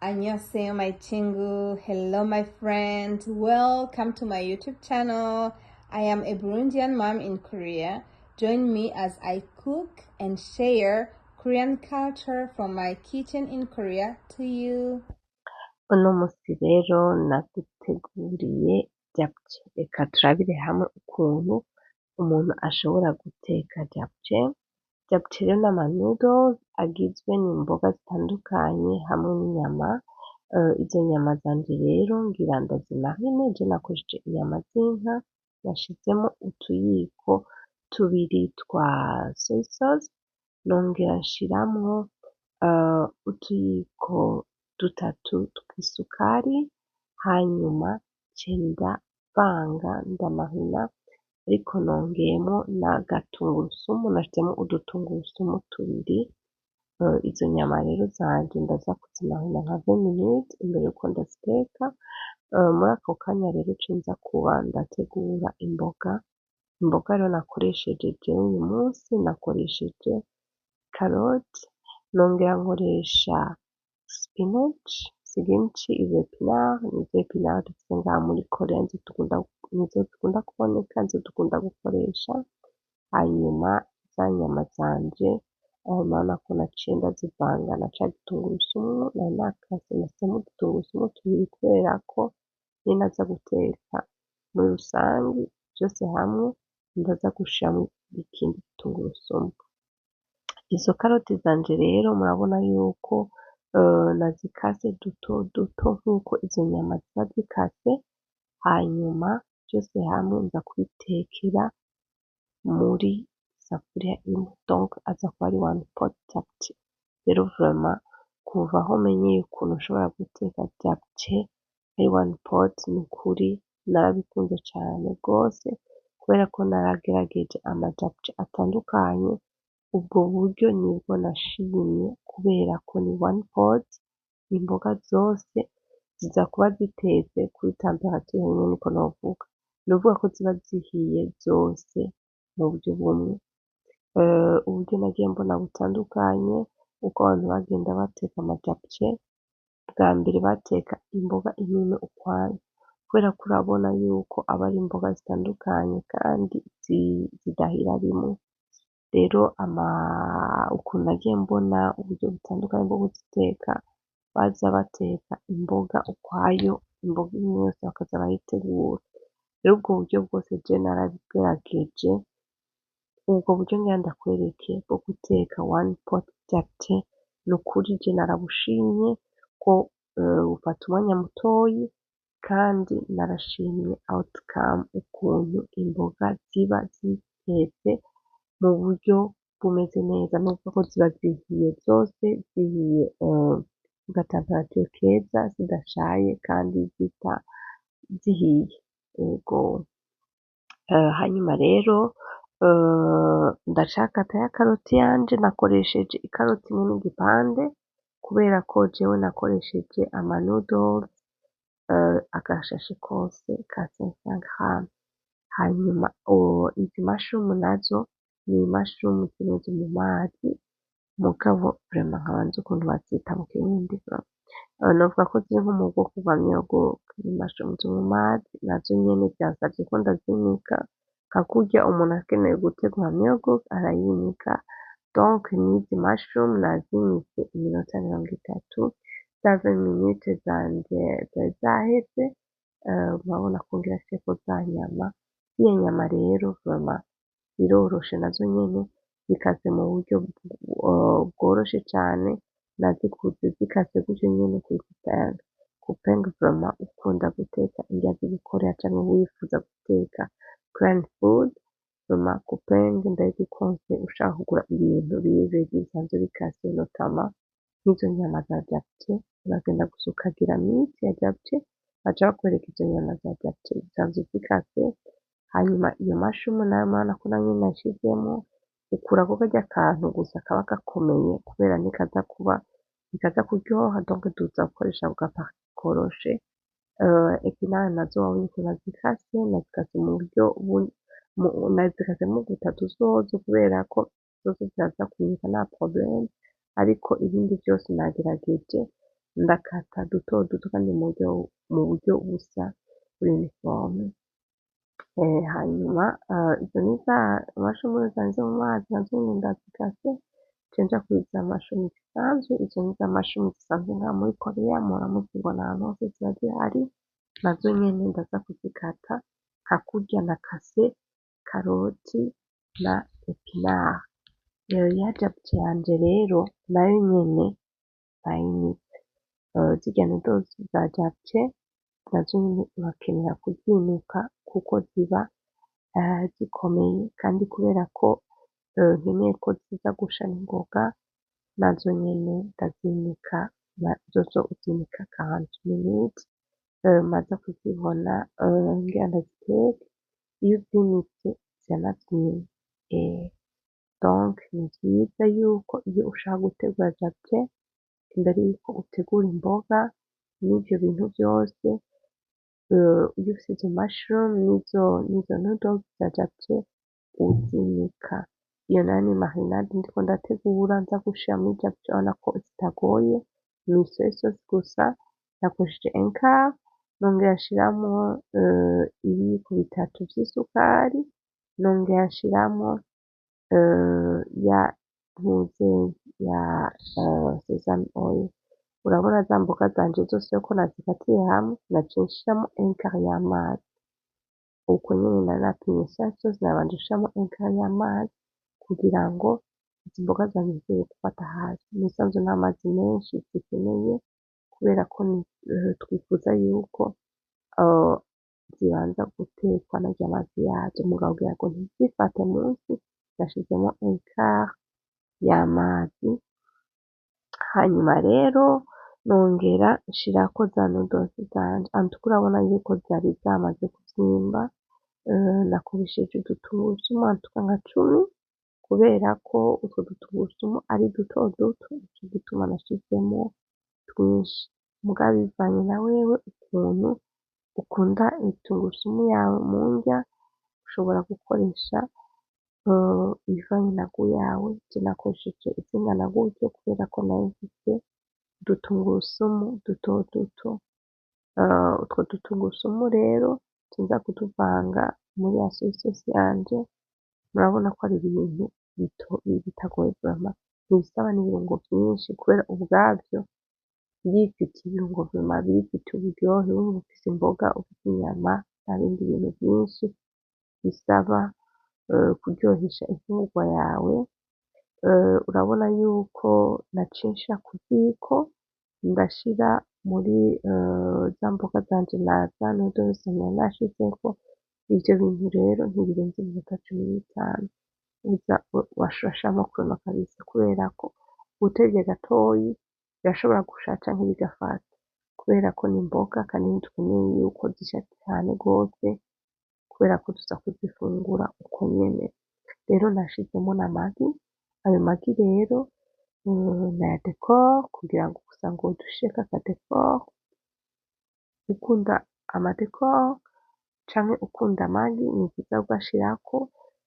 Annyeonghaseyo, my chingu. Hello, my friend. Welcome to my YouTube channel. I am a Burundian mom in Korea. Join me as I cook and share Korean culture from my kitchen in Korea to you. Uno musi rero naguteguriye japche. Reka turabire hamwe ukuntu umuntu ashobora guteka japche. Japche rero n'ama noodles agizwe n'imboga zitandukanye hamwe n'inyama. Izo nyama zanje rero ngira ndazimarine. Je nakoresheje inyama z'inka, nashizemo utuyiko tubiri twa soy sauce, nongera nshiramwo utuyiko dutatu tw'isukari, hanyuma nce ndavanga ndamarina, ariko nongeyemwo n'agatungurusumu, nashizemwo udutungurusumu tubiri. Izo nyama rero zanje ndaza kuzimarina nka 20 minutes imbere yuko ndaziteka. Muri ako kanya rero ce nza kuba ndategura imboga. Imboga rero nakoresheje jewe uyu munsi nakoresheje karoti, nongera nkoresha spinach, siginci, izo epinari, nizo epinari dufise ngaha muri Korea nizo zikunda kuboneka, nizo dukunda gukoresha. Hanyuma za nyama zanje murabona ko naciye ndazivanga na ca gitungurusumu nari nakase, nashizemwo udutungurusumu tubiri kubera ko ninaza guteka muri rusangi vyose hamwe ndaza gushiramwo ikindi gitungurusumu. Izo karoti zanje rero murabona yuko nazikase duto duto nkuko izo nyama ziba zikase, hanyuma vyose hamwe nza kubitekera muri safuriya imwe, donc aza kuba ari one pot japche. Rero vraiment kuva aho menyeye ukuntu ushobora guteka japche ari one pot, nukuri narabikunze cane gose kubera ko naragerageje ama japche atandukanye, ubwo buryo nibwo nashimye kubera ko ni one pot, imboga zose ziza kuba zitetse kuri temperature imwe niko novuga. Novuga ko ziba zihiye zose mu buryo bumwe. Uburyo nagiye mbona butandukanye uko abantu bagenda bateka ama japche, bwa mbere bateka imboga imwe ukwayo, kubera ko urabona yuko aba ari imboga zitandukanye kandi zidahira rimwe. Rero ukuntu nagiye mbona uburyo butandukanye bwo kuziteka, baza bateka imboga ukwayo, imboga imwe yose bakaza barayitegura. Rero ubwo buryo bwose je narabigerageje, ubwo buryo ngira ndakwereke bwo guteka one pot japche, nukuri je narabushimye ko bufata umwanya mutoyi, kandi narashimye outcome ukuntu imboga ziba zitetse mu buryo bumeze neza, nubwo ko ziba zihiye zose, zihiye ku gatemperature keza, zidashaye kandi zihiye. Yego. Hanyuma rero ndacakata ya karoti yanje, nakoresheje ikaroti imwe n'igipande kubera ko jewe nakoresheje ama noodles agashashe kose ka 500 grammes. Hanyuma izi mushroom nazo ni mushroom ziba mu mazi, mugabo vraiment nkaba nzi ukuntu bazita mu kirundi. Novuga ko ziri nko mu bwoko bwa myogok, ni mushroom zo mu mazi, nazo nyene vyansavye ko ndazinika nka kurya umuntu akeneye gutegura myogok arayinika. Donc n'izi mushroom nazinitse iminota 30, za 20 minutes zanje zari zaheze. Murabona ko ngira nshireko za nyama. Ziriya nyama rero vraiment ziroroshe nazo nyene, zikase mu buryo bworoshe cane, nazikuze zikase gutyo nyene kuri coupelle. Coupelle vraiment ukunda guteka indya z'ibikorea canke wifuza guteka Korean food, vraiment coupelle ndayigukonseya ushaka kugura ibintu biri bisanzwe bikase, notamment nk'izo nyama za japche, uragenda gusa ukagira meat ya japche, baca bakwereka izo nyama za japche zisanzwe zikase. Hanyuma iyo mushroom nayo murabona ko nayo nyene nashizemwo, ukurako karya kantu gusa kaba gakomeye kubera ntikaza kuryoha, donc duza gukoresha ako gaparti koroshe. Epinari nazo wabonye ukuntu nazikase, nazikase mu buryo nazikasemwo zitatu zozo kubera ko zose ziraza kunyika nta problème, ariko ibindi vyose nagerageje ndakata duto duto kandi mu buryo busa uniforme. Hanyuma izo ni za mushroom zanje mu mazi nazo nyene ndazikase nce nja kuzana mushroom zisanzwe, izo ni za mushroom zisanzwe ngaha muri Korea muhora muzibona ahantu hose ziba zihari, nazo nyene ndaza kuzikata nka kurya nakase karoti na epinari. Ya japchae yanje rero nayo nyene bayinize, zirya noodles za japchae nazo nyene urakenera kuzinika kuko ziba zikomeye kandi kubera ko nkeneye ko ziza gusha n'ingoga nazo nyene ndazinika, zozo uzinika 40 minutes maze kuzibona ngira ndaziteke, iyo uzinitse ziranazimye. Donc ni vyiza yuko iyo ushaka gutegura japchae imbere yuko utegura imboga n'ivyo bintu vyose, iyo ufise izo mushroom n'izo noodles za japchae uzinika. Iyo nayo ni marinade ndiko ndategura nza gushira muri japchae urabona ko zitagoye, ni soya sauce gusa nakoresheje un quart nongera nshiramwo ibiyiko bitatu vy'isukari, nongera nshiramwo ya sesame oil. Urabona za mboga zanje zose ko nazikatiye hamwe naciye nshiramo un quart y'amazi, uko nyene nari napimye soya sauce nabanje nshiramo un quart y'amazi kugira ngo izi mboga zanje zize gufata hasi. Mu bisanzwe nta mazi menshi zikeneye kubera ko twifuza yuko zibanza gutekwa narya mazi yazo, mugabo kugira ngo ntizifate munsi nashizemo un quart y'amazi. Hanyuma rero nongera nshirako za noodles zanje, en tout cas urabona yuko zari zamaze kuvyimba, nakoresheje udutungurusumu en tout cas nka 10 kubera ko utwo dutungurusumu ari duto duto nico gituma nashizemo twinshi, mugabo bivanye na wewe ukuntu ukunda tungurusumu yawe mu ndya, ushobora gukoresha ibivanye na goût yawe. Je nakoresheje izingana gutyo kubera ko nari mfise udutungurusumu duto duto. Utwo dutungurusumu rero tuza kutuvanga muri ya soya sauce yanje, murabona ko ari ibintu bitagoye vraiment, ntibisaba n'ibirungo vyinshi kubera ubwavyo birifitiye ibirungo vraiment, birifitiye uburyohe, wumva ufise imboga, ufise inyama, nta bindi bintu vyinshi bisaba kuryohesha imfungurwa yawe. Urabona yuko naciye nshira ku ziko ndashira muri za mboga zanje na za noodles nari nashizeko, ivyo bintu rero ntibirenze iminota 15 uza washiramo chrono kabisa kubera ko utevye gatoyi birashobora gusha canke bigafata kubera ko n'imboga kandi ntidukeneye yuko zisha cane gose kubera ko tuza kuzifungura uko nyene. Rero nashizemo na magi, ayo magi rero naya decor kugira ngo gusa ngo dushireko aka decor. Ukunda ama decor canke ukunda magi ni vyiza kugashirako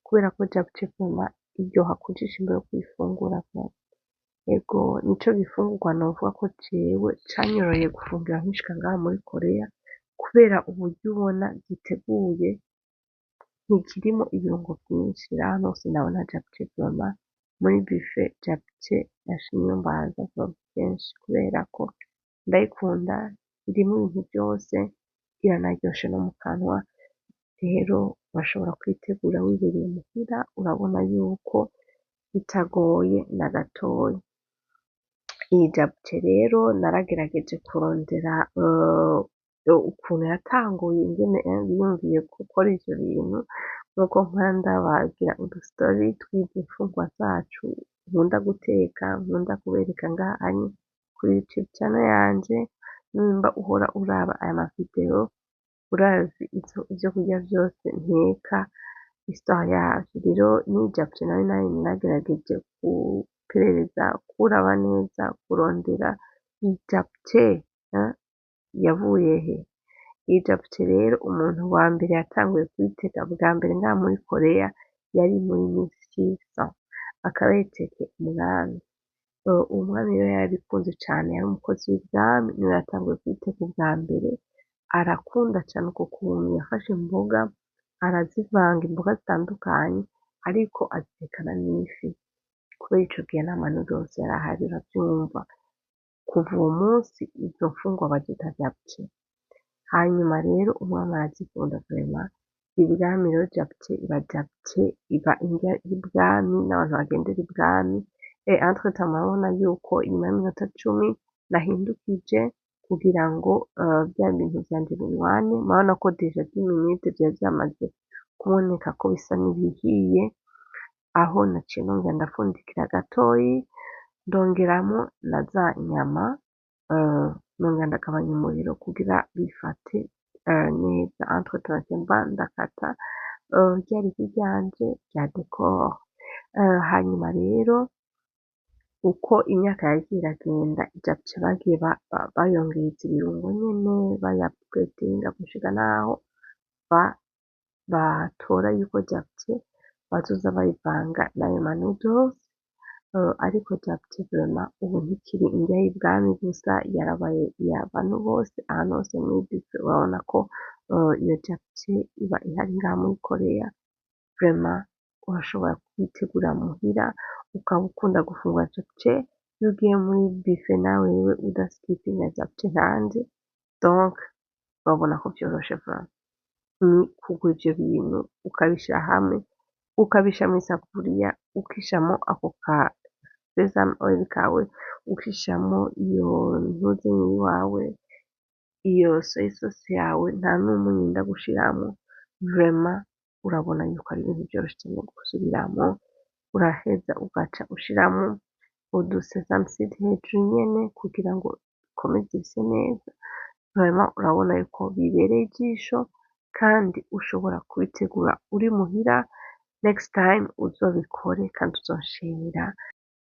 kubera ko japchae vraiment iryoha kujisho imbere yo kuyifungura. Ego nico gifungurwa novuga ko jewe canyoroheye gufungura nkishika ngaha muri Korea kubera uburyo ubona giteguye ntikirimo ibirungo vyinshi. Rero ahantu hose ndabona japchae vraiment muri buffet japchae yashimye mbanza kenshi kubera ko ndayikunda, irimwo ibintu vyose, iranaryoshe no mu kanwa. Rero bashobora kwitegura wibereye muhira, urabona yuko bitagoye na gatoya. Iyi japchae rero naragerageje kurondera ukuntu yatanguye, ingene biyumviye gukora ivyo bintu, nuko mpora ndabagira udustory tw'izi mfungurwa zacu nkunda guteka, nkunda kubereka ngaha kuri YouTube channel yanje. Nimba uhora uraba aya ma video urazi ivyo kurya vyose nteka histoire yavyo. Rero n'iyi japchae nayo nagerageje kuperereza, kuraba neza, kurondera iyi japchae yavuye he. Iyi japchae rero umuntu wa mbere yatanguye kuyiteka bwa mbere ngaha muri Korea yari muri 1600, akaba yayitekeye umwami. umwami rero yarabikunze cane, yari umukozi w'ibwami, niwe yatanguye kubiteka ubwa mbere, arakunda cane uko kuntu yafashe imboga arazivanga imboga zitandukanye, ariko azitekana n'ifi, kubera ico gihe nta manodozi yari ahari uravyumva, kuva uwo munsi izo mfungurwa bazita japche. Hanyuma rero umwami arazikunda vraiment, ibwami rero japche iba japche, iba indya y'ibwami n'abantu bagendera ibwami, entre temps murabona yuko inyuma y'iminota 10 nahindukije kugira ngo vya bintu vyanje binywane, murabona ko deja 10 minutes vyari vyamaze kuboneka ko bisa n'ibihiye, aho naciye nongera ndapfundikira gatoyi, ndongeramwo na za nyama, nongera ndagabanya umuriro kugira bifate neza, entre temps naciye mba ndakata rya rifi ryanje rya decor. Hanyuma rero uko imyaka yagiye iragenda japche bagiye bayongereza ibirungo nyene, bayapwetinga gushika naho batora yuko japche bazoza bayivanga n'ayo ma noodles, ariko japche vraiment ubu ntikiri indya y'ibwami gusa, yarabaye iy'abantu bose, ahantu hose muri buffet urabona ko iyo japche iba ihari ngaha muri Korea, vraiment urashobora kuyitegura muhira, ukaba ukunda gufungura japche, iyo ugiye muri buffet nawe wewe udaskipinga japche ntanje, donc urabona ko vyoroshe vraiment, ni kugura ivyo bintu ukabishira hamwe, ukabishira mw'isafuriya, ukishiramwo ako ka sesame oil kawe, ukishiramwo iyo ntuze yiwawe, iyo soy sauce yawe, nta n'umunyu urinda gushiramwo, vraiment urabona yuko ari ibintu vyoroshe cane gusubiramwo, uraheza ugaca ushiramwo udu sesame seed hejuru nyene kugira ngo bikomeze bise neza, vraiment urabona yuko bibereye ijisho, kandi ushobora kubitegura uri muhira, next time uzobikore kandi uzonshimira.